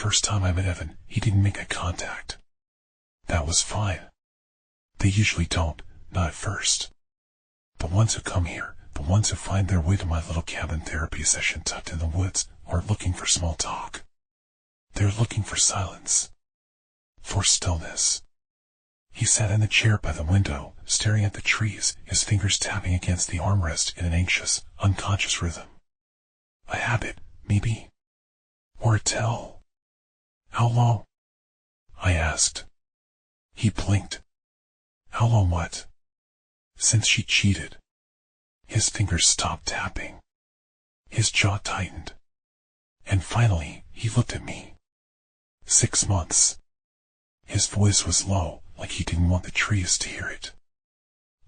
first time I met Evan, he didn't make eye contact. That was fine. They usually don't, not at first. The ones who come here, the ones who find their way to my little cabin therapy session tucked in the woods, aren't looking for small talk. They're looking for silence. For stillness. He sat in the chair by the window, staring at the trees, his fingers tapping against the armrest in an anxious, unconscious rhythm. A habit, maybe. Or a tell. How long? I asked. He blinked. How long what? Since she cheated. His fingers stopped tapping. His jaw tightened. And finally, he looked at me. 6 months. His voice was low, like he didn't want the trees to hear it.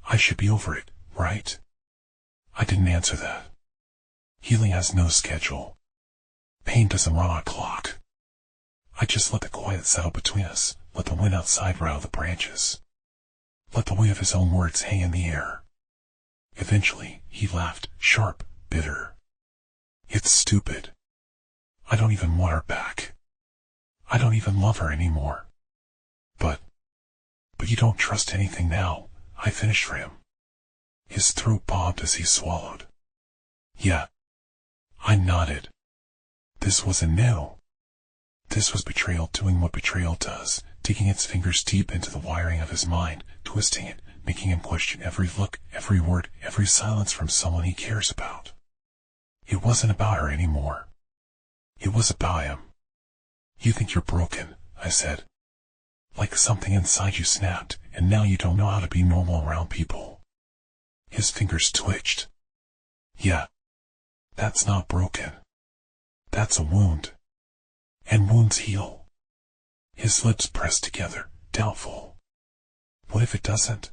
I should be over it, right? I didn't answer that. Healing has no schedule. Pain doesn't run on a clock. I just let the quiet settle between us, let the wind outside rattle the branches. Let the weight of his own words hang in the air. Eventually, he laughed, sharp, bitter. It's stupid. I don't even want her back. I don't even love her anymore. But you don't trust anything now, I finished for him. His throat bobbed as he swallowed. Yeah. I nodded. This wasn't new. This was betrayal doing what betrayal does, digging its fingers deep into the wiring of his mind, twisting it, making him question every look, every word, every silence from someone he cares about. It wasn't about her anymore. It was about him. You think you're broken, I said. Like something inside you snapped, and now you don't know how to be normal around people. His fingers twitched. Yeah. That's not broken. That's a wound. And wounds heal. His lips pressed together, doubtful. What if it doesn't?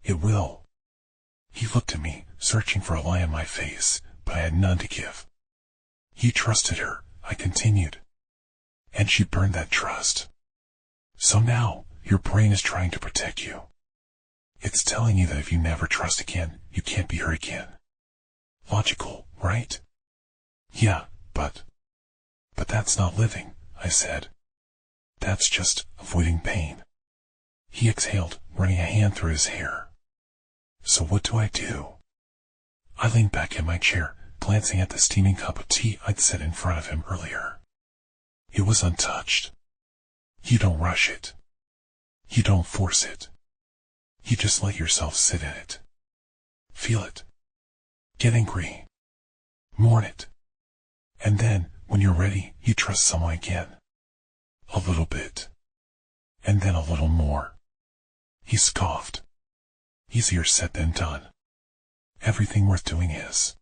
It will. He looked at me, searching for a lie in my face, but I had none to give. You trusted her, I continued. And she burned that trust. So now, your brain is trying to protect you. It's telling you that if you never trust again, you can't be hurt again. Logical, right? Yeah, but that's not living, I said. That's just avoiding pain. He exhaled, running a hand through his hair. So what do I do? I leaned back in my chair, glancing at the steaming cup of tea I'd set in front of him earlier. It was untouched. You don't rush it. You don't force it. You just let yourself sit in it. Feel it. Get angry. Mourn it. And then, when you're ready, you trust someone again. A little bit. And then a little more. He scoffed. Easier said than done. Everything worth doing is.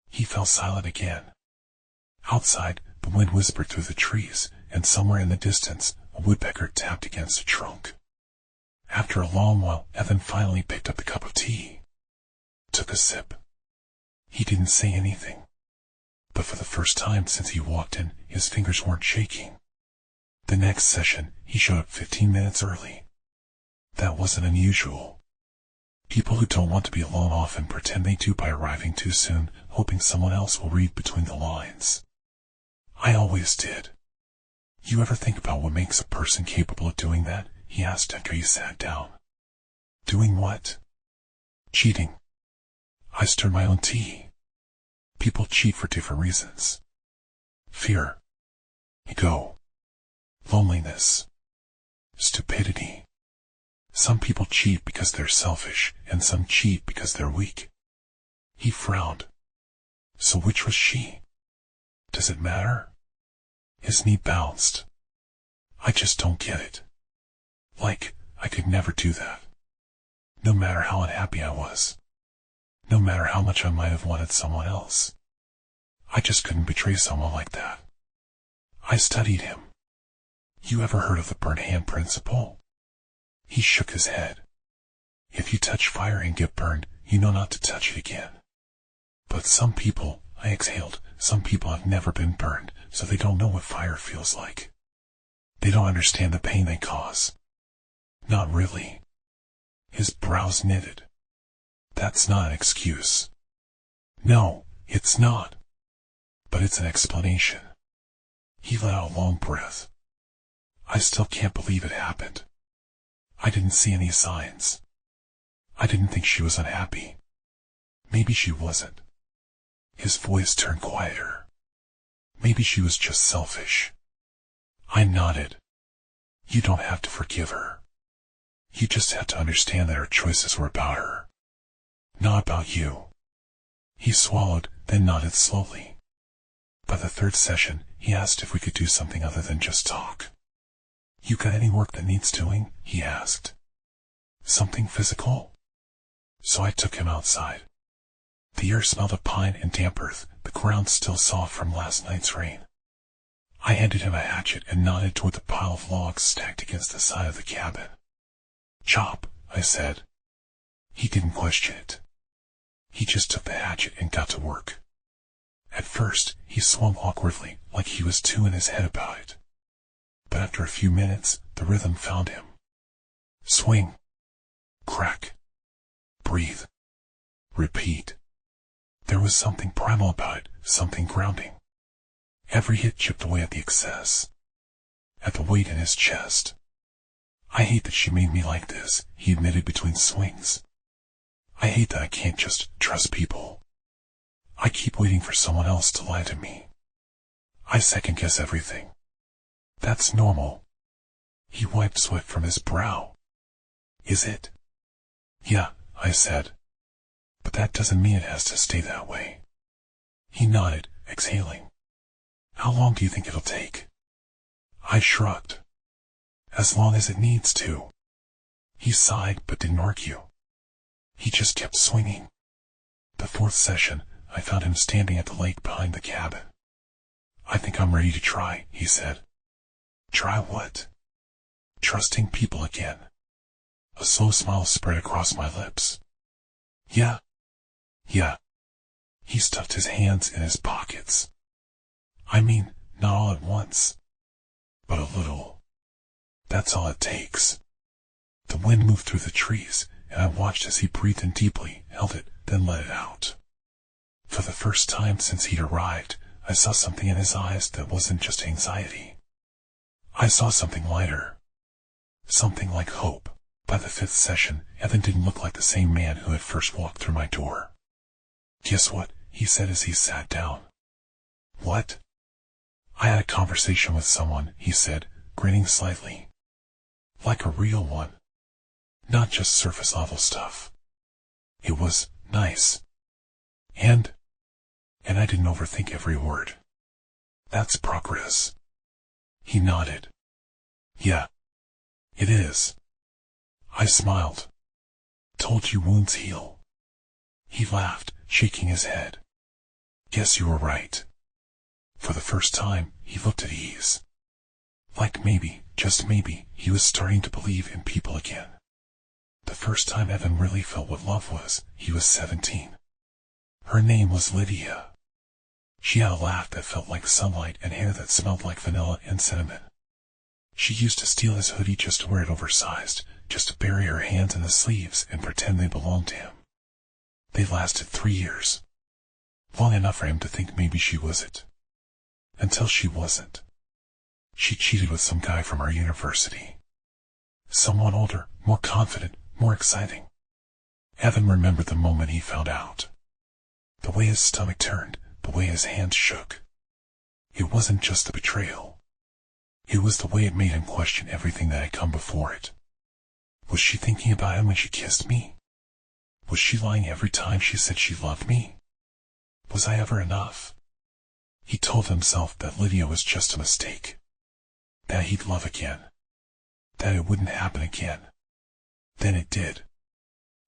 He fell silent again. Outside, the wind whispered through the trees, and somewhere in the distance, a woodpecker tapped against a trunk. After a long while, Evan finally picked up the cup of tea. Took a sip. He didn't say anything. But for the first time since he walked in, his fingers weren't shaking. The next session, he showed up 15 minutes early. That wasn't unusual. People who don't want to be alone often pretend they do by arriving too soon, hoping someone else will read between the lines. I always did. You ever think about what makes a person capable of doing that? He asked after he sat down. Doing what? Cheating. I stirred my own tea. People cheat for different reasons. Fear. Ego. Loneliness. Stupidity. Some people cheat because they're selfish, and some cheat because they're weak. He frowned. So which was she? Does it matter? His knee bounced. I just don't get it. Like, I could never do that. No matter how unhappy I was. No matter how much I might have wanted someone else. I just couldn't betray someone like that. I studied him. You ever heard of the burnt hand principle? He shook his head. If you touch fire and get burned, you know not to touch it again. But some people, I exhaled, some people have never been burned, so they don't know what fire feels like. They don't understand the pain they cause. Not really. His brows knitted. That's not an excuse. No, it's not. But it's an explanation. He let out a long breath. I still can't believe it happened. I didn't see any signs. I didn't think she was unhappy. Maybe she wasn't. His voice turned quieter. Maybe she was just selfish. I nodded. You don't have to forgive her. You just have to understand that her choices were about her, not about you. He swallowed, then nodded slowly. By the third session, he asked if we could do something other than just talk. You got any work that needs doing? He asked. Something physical? So I took him outside. The air smelled of pine and damp earth, the ground still soft from last night's rain. I handed him a hatchet and nodded toward the pile of logs stacked against the side of the cabin. Chop, I said. He didn't question it. He just took the hatchet and got to work. At first, he swung awkwardly, like he was too in his head about it. But after a few minutes, the rhythm found him. Swing. Crack. Breathe. Repeat. There was something primal about it, something grounding. Every hit chipped away at the excess, at the weight in his chest. I hate that she made me like this, he admitted between swings. I hate that I can't just trust people. I keep waiting for someone else to lie to me. I second-guess everything. That's normal. He wiped sweat from his brow. Is it? Yeah, I said. But that doesn't mean it has to stay that way. He nodded, exhaling. How long do you think it'll take? I shrugged. As long as it needs to. He sighed but didn't argue. He just kept swinging. The fourth session, I found him standing at the lake behind the cabin. I think I'm ready to try, he said. Try what? Trusting people again. A slow smile spread across my lips. Yeah. He stuffed his hands in his pockets. I mean, not all at once, but a little. That's all it takes. The wind moved through the trees, and I watched as he breathed in deeply, held it, then let it out. For the first time since he'd arrived, I saw something in his eyes that wasn't just anxiety. I saw something lighter. Something like hope. By the fifth session, Evan didn't look like the same man who had first walked through my door. Guess what? He said as he sat down. What? I had a conversation with someone, he said, grinning slightly. Like a real one. Not just surface level stuff. It was nice. And I didn't overthink every word. That's progress. He nodded. Yeah. It is. I smiled. Told you wounds heal. He laughed, shaking his head. Guess you were right. For the first time, he looked at ease. Like maybe, just maybe, he was starting to believe in people again. The first time Evan really felt what love was, he was 17. Her name was Lydia. She had a laugh that felt like sunlight and hair that smelled like vanilla and cinnamon. She used to steal his hoodie just to wear it oversized, just to bury her hands in the sleeves and pretend they belonged to him. They lasted 3 years. Long enough for him to think maybe she was it. Until she wasn't. She cheated with some guy from our university. Someone older, more confident, more exciting. Evan remembered the moment he found out. The way his stomach turned, the way his hands shook. It wasn't just the betrayal. It was the way it made him question everything that had come before it. Was she thinking about him when she kissed me? Was she lying every time she said she loved me? Was I ever enough? He told himself that Lydia was just a mistake. That he'd love again. That it wouldn't happen again. Then it did.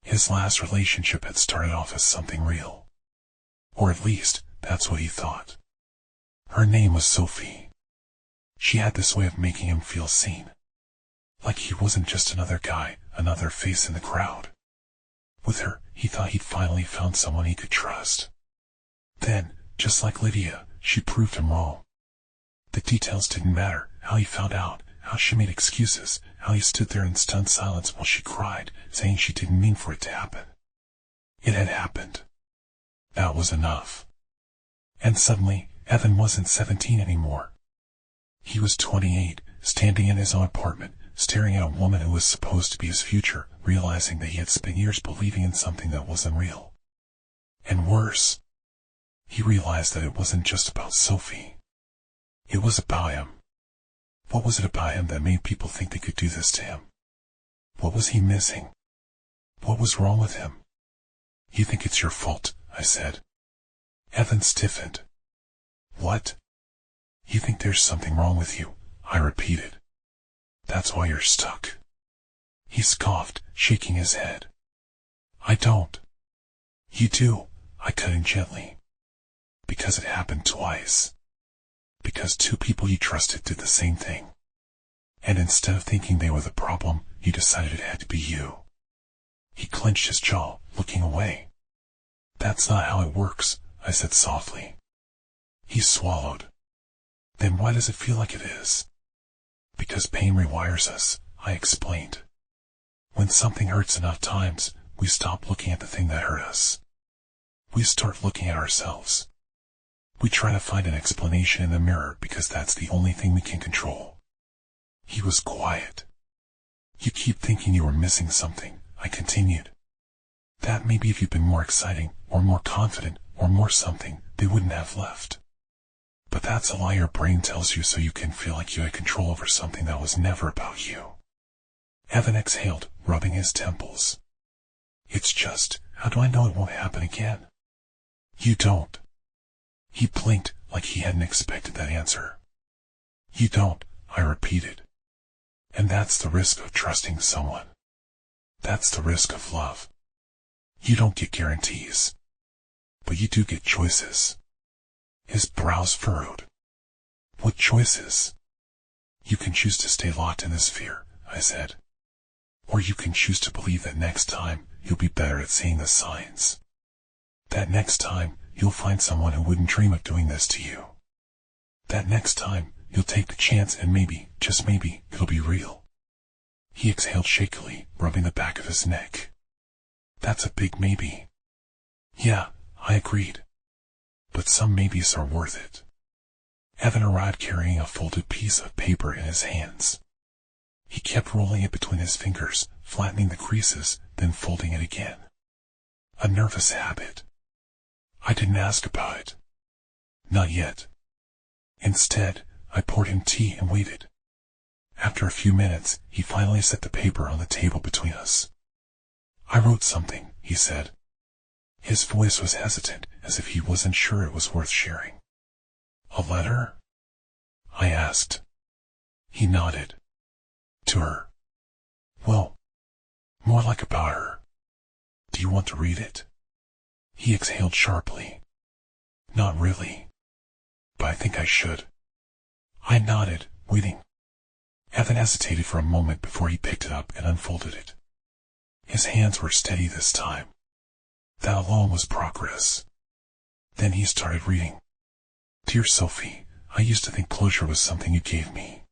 His last relationship had started off as something real. Or at least, that's what he thought. Her name was Sophie. She had this way of making him feel seen. Like he wasn't just another guy, another face in the crowd. With her, he thought he'd finally found someone he could trust. Then, just like Lydia, she proved him wrong. The details didn't matter, how he found out, how she made excuses, how he stood there in stunned silence while she cried, saying she didn't mean for it to happen. It had happened. That was enough. And suddenly, Evan wasn't 17 anymore. He was 28, standing in his own apartment, staring at a woman who was supposed to be his future, realizing that he had spent years believing in something that wasn't real. And worse, he realized that it wasn't just about Sophie. It was about him. What was it about him that made people think they could do this to him? What was he missing? What was wrong with him? You think it's your fault, I said. Evan stiffened. What? You think there's something wrong with you, I repeated. That's why you're stuck. He scoffed, shaking his head. I don't. You do, I cut in gently. Because it happened twice. Because two people you trusted did the same thing. And instead of thinking they were the problem, you decided it had to be you. He clenched his jaw, looking away. That's not how it works, I said softly. He swallowed. Then why does it feel like it is? Because pain rewires us, I explained. When something hurts enough times, we stop looking at the thing that hurt us. We start looking at ourselves. We try to find an explanation in the mirror because that's the only thing we can control. He was quiet. You keep thinking you were missing something, I continued. That maybe if you'd been more exciting, or more confident, or more something, they wouldn't have left. But that's a lie your brain tells you so you can feel like you had control over something that was never about you. Evan exhaled, rubbing his temples. It's just, how do I know it won't happen again? You don't. He blinked like he hadn't expected that answer. You don't, I repeated. And that's the risk of trusting someone. That's the risk of love. You don't get guarantees. But you do get choices. His brows furrowed. What choices? You can choose to stay locked in this fear, I said. Or you can choose to believe that next time you'll be better at seeing the signs. That next time you'll find someone who wouldn't dream of doing this to you. That next time you'll take the chance and maybe, just maybe, it'll be real. He exhaled shakily, rubbing the back of his neck. That's a big maybe. Yeah, I agreed. But some maybes are worth it. Evan arrived carrying a folded piece of paper in his hands. He kept rolling it between his fingers, flattening the creases, then folding it again. A nervous habit. I didn't ask about it. Not yet. Instead, I poured him tea and waited. After a few minutes, he finally set the paper on the table between us. I wrote something, he said. His voice was hesitant, as if he wasn't sure it was worth sharing. A letter? I asked. He nodded. To her. Well, more like about her. Do you want to read it? He exhaled sharply. Not really. But I think I should. I nodded, waiting. Evan hesitated for a moment before he picked it up and unfolded it. His hands were steady this time. That alone was progress. Then he started reading. Dear Sophie, I used to think closure was something you gave me.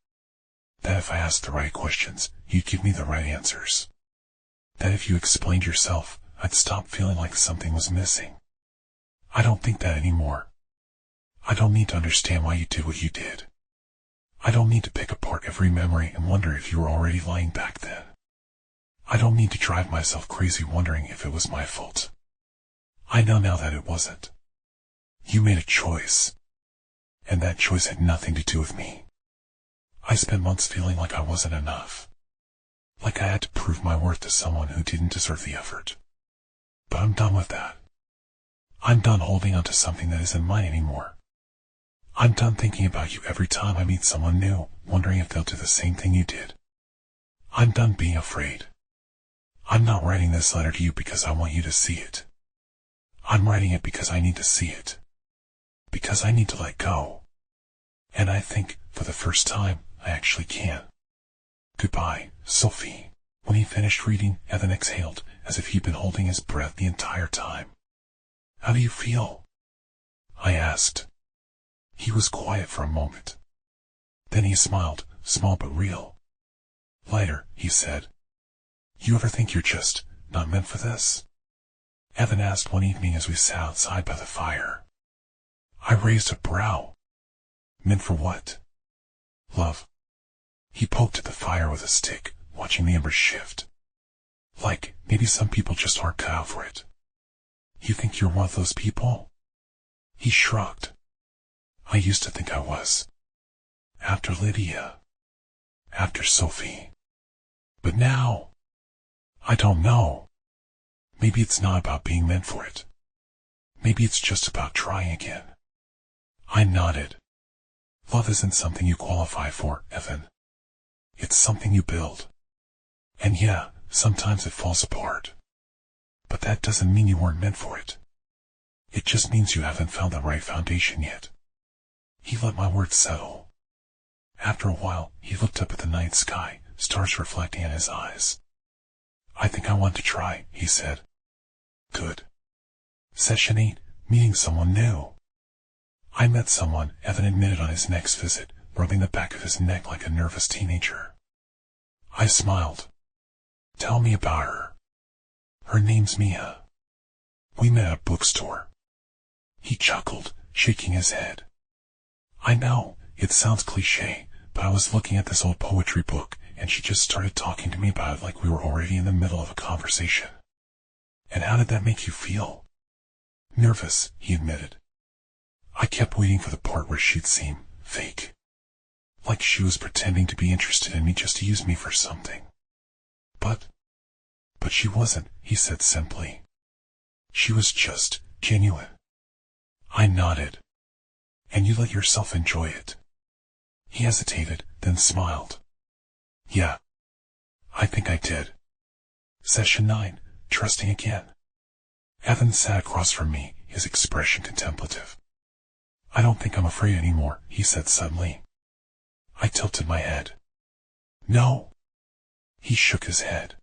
That if I asked the right questions, you'd give me the right answers. That if you explained yourself, I'd stop feeling like something was missing. I don't think that anymore. I don't need to understand why you did what you did. I don't need to pick apart every memory and wonder if you were already lying back then. I don't need to drive myself crazy wondering if it was my fault. I know now that it wasn't. You made a choice. And that choice had nothing to do with me. I spent months feeling like I wasn't enough. Like I had to prove my worth to someone who didn't deserve the effort. But I'm done with that. I'm done holding on to something that isn't mine anymore. I'm done thinking about you every time I meet someone new, wondering if they'll do the same thing you did. I'm done being afraid. I'm not writing this letter to you because I want you to see it. I'm writing it because I need to see it. Because I need to let go. And I think, for the first time, I actually can. Goodbye, Sophie. When he finished reading, Evan exhaled, as if he'd been holding his breath the entire time. How do you feel? I asked. He was quiet for a moment. Then he smiled, small but real. Lighter, he said. You ever think you're just not meant for this? Evan asked one evening as we sat outside by the fire. I raised a brow. Meant for what? Love. He poked at the fire with a stick, watching the embers shift. Like, maybe some people just aren't cut out for it. You think you're one of those people? He shrugged. I used to think I was. After Lydia. After Sophie. But now, I don't know. Maybe it's not about being meant for it. Maybe it's just about trying again. I nodded. Love isn't something you qualify for, Evan. It's something you build. And yeah, sometimes it falls apart. But that doesn't mean you weren't meant for it. It just means you haven't found the right foundation yet. He let my words settle. After a while, he looked up at the night sky, stars reflecting in his eyes. I think I want to try, he said. Good. Session 8, meeting someone new. I met someone, Evan admitted on his next visit, rubbing the back of his neck like a nervous teenager. I smiled. Tell me about her. Her name's Mia. We met at a bookstore. He chuckled, shaking his head. I know, it sounds cliché, but I was looking at this old poetry book, and she just started talking to me about it like we were already in the middle of a conversation. And how did that make you feel? Nervous, he admitted. I kept waiting for the part where she'd seem fake. Like she was pretending to be interested in me just to use me for something. But she wasn't, he said simply. She was just genuine. I nodded. And you let yourself enjoy it. He hesitated, then smiled. Yeah. I think I did. Session 9, trusting again. Evan sat across from me, his expression contemplative. I don't think I'm afraid anymore, he said suddenly. I tilted my head. No. He shook his head.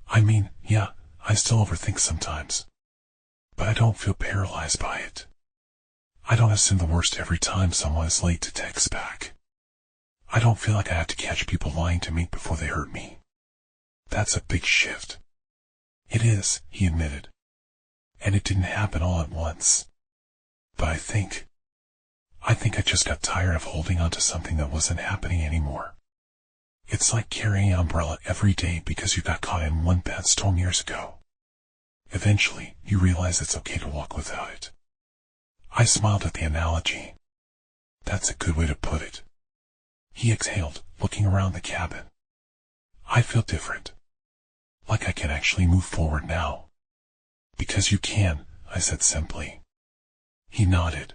I mean, yeah, I still overthink sometimes. But I don't feel paralyzed by it. I don't assume the worst every time someone is late to text back. I don't feel like I have to catch people lying to me before they hurt me. That's a big shift. It is, he admitted. And it didn't happen all at once. But I think I just got tired of holding on to something that wasn't happening anymore. It's like carrying an umbrella every day because you got caught in one bad storm years ago. Eventually, you realize it's okay to walk without it. I smiled at the analogy. That's a good way to put it. He exhaled, looking around the cabin. I feel different. Like I can actually move forward now. Because you can, I said simply. He nodded.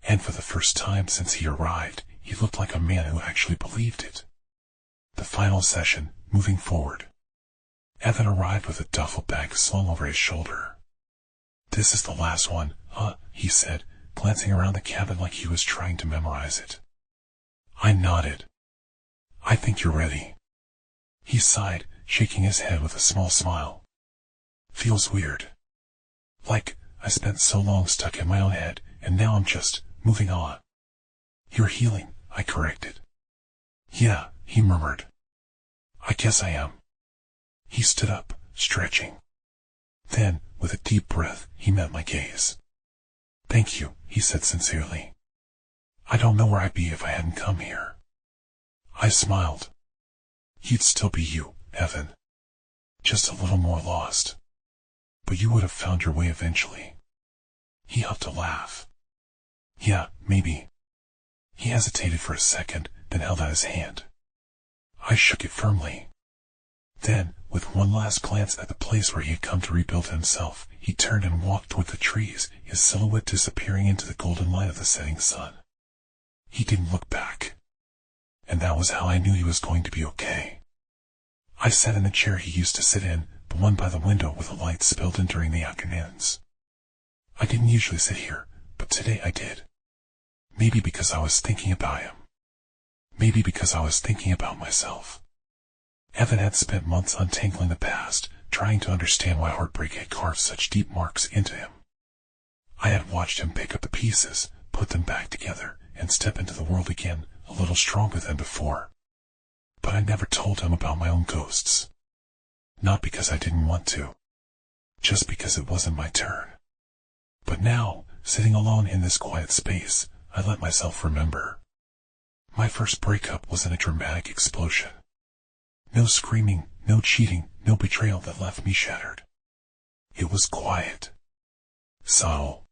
And for the first time since he arrived, he looked like a man who actually believed it. The final session, moving forward. Evan arrived with a duffel bag slung over his shoulder. This is the last one, huh? He said, glancing around the cabin like he was trying to memorize it. I nodded. I think you're ready. He sighed, shaking his head with a small smile. Feels weird. Like, I spent so long stuck in my own head, and now I'm just moving on. You're healing, I corrected. Yeah, he murmured. I guess I am. He stood up, stretching. Then, with a deep breath, he met my gaze. Thank you, he said sincerely. I don't know where I'd be if I hadn't come here. I smiled. You'd still be you, Evan. Just a little more lost. But you would have found your way eventually. He huffed a laugh. Yeah, maybe. He hesitated for a second, then held out his hand. I shook it firmly. Then, with one last glance at the place where he had come to rebuild himself, he turned and walked toward the trees, his silhouette disappearing into the golden light of the setting sun. He didn't look back. And that was how I knew he was going to be okay. I sat in the chair he used to sit in, the one by the window with the light spilled in during the afternoons. I didn't usually sit here, but today I did. Maybe because I was thinking about him. Maybe because I was thinking about myself. Evan had spent months untangling the past, trying to understand why heartbreak had carved such deep marks into him. I had watched him pick up the pieces, put them back together, and step into the world again, a little stronger than before. But I never told him about my own ghosts. Not because I didn't want to. Just because it wasn't my turn. But now, sitting alone in this quiet space, I let myself remember. My first breakup wasn't a dramatic explosion. No screaming, no cheating, no betrayal that left me shattered. It was quiet. Subtle.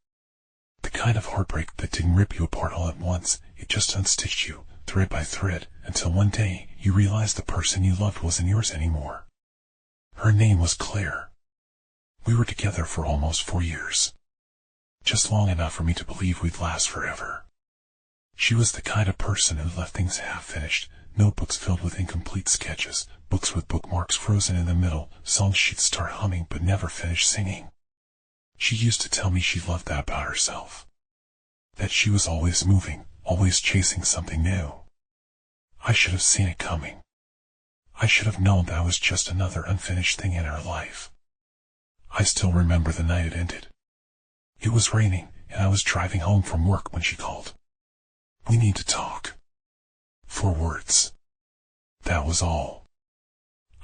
The kind of heartbreak that didn't rip you apart all at once, it just unstitched you, thread by thread, until one day, you realized the person you loved wasn't yours anymore. Her name was Claire. We were together for almost 4 years. Just long enough for me to believe we'd last forever. She was the kind of person who left things half-finished, notebooks filled with incomplete sketches, books with bookmarks frozen in the middle, songs she'd start humming but never finish singing. She used to tell me she loved that about herself. That she was always moving, always chasing something new. I should have seen it coming. I should have known that was just another unfinished thing in her life. I still remember the night it ended. It was raining, and I was driving home from work when she called. We need to talk. 4 words. That was all.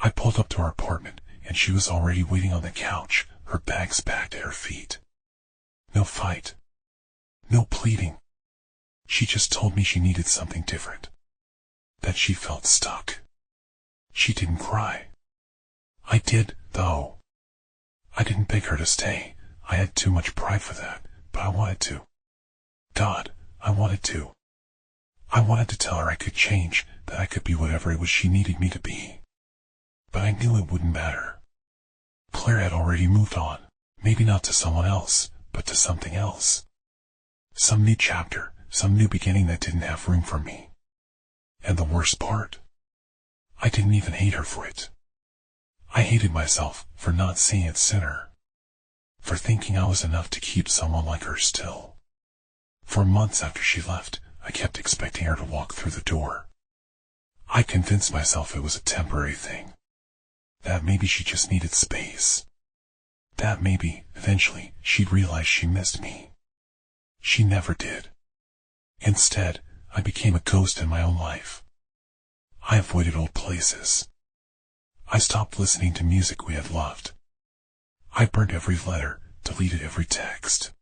I pulled up to her apartment, and she was already waiting on the couch, her bags packed at her feet. No fight. No pleading. She just told me she needed something different. That she felt stuck. She didn't cry. I did, though. I didn't beg her to stay. I had too much pride for that, but I wanted to. God, I wanted to. I wanted to tell her I could change, that I could be whatever it was she needed me to be. But I knew it wouldn't matter. Claire had already moved on, maybe not to someone else, but to something else. Some new chapter, some new beginning that didn't have room for me. And the worst part? I didn't even hate her for it. I hated myself for not seeing it sooner. For thinking I was enough to keep someone like her still. For months after she left, I kept expecting her to walk through the door. I convinced myself it was a temporary thing. That maybe she just needed space. That maybe, eventually, she'd realize she missed me. She never did. Instead, I became a ghost in my own life. I avoided old places. I stopped listening to music we had loved. I burned every letter, deleted every text.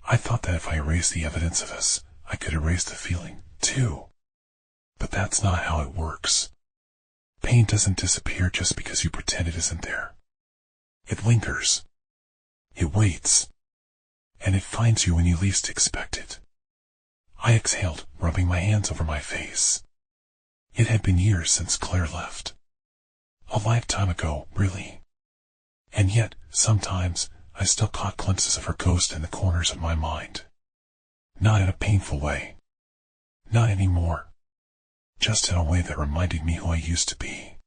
I thought that if I erased the evidence of us, I could erase the feeling, too. But that's not how it works. Pain doesn't disappear just because you pretend it isn't there. It lingers. It waits. And it finds you when you least expect it. I exhaled, rubbing my hands over my face. It had been years since Claire left. A lifetime ago, really. And yet, sometimes, I still caught glimpses of her ghost in the corners of my mind. Not in a painful way. Not anymore. Just in a way that reminded me who I used to be.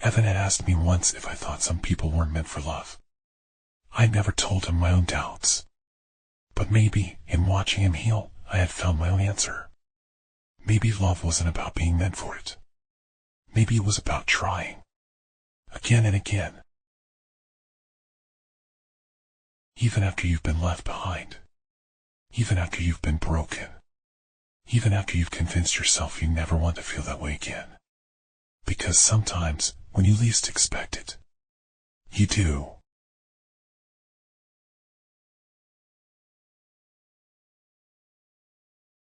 Evan had asked me once if I thought some people weren't meant for love. I never told him my own doubts. But maybe, in watching him heal, I had found my own answer. Maybe love wasn't about being meant for it. Maybe it was about trying. Again and again. Even after you've been left behind. Even after you've been broken. Even after you've convinced yourself you never want to feel that way again. Because sometimes, when you least expect it, you do.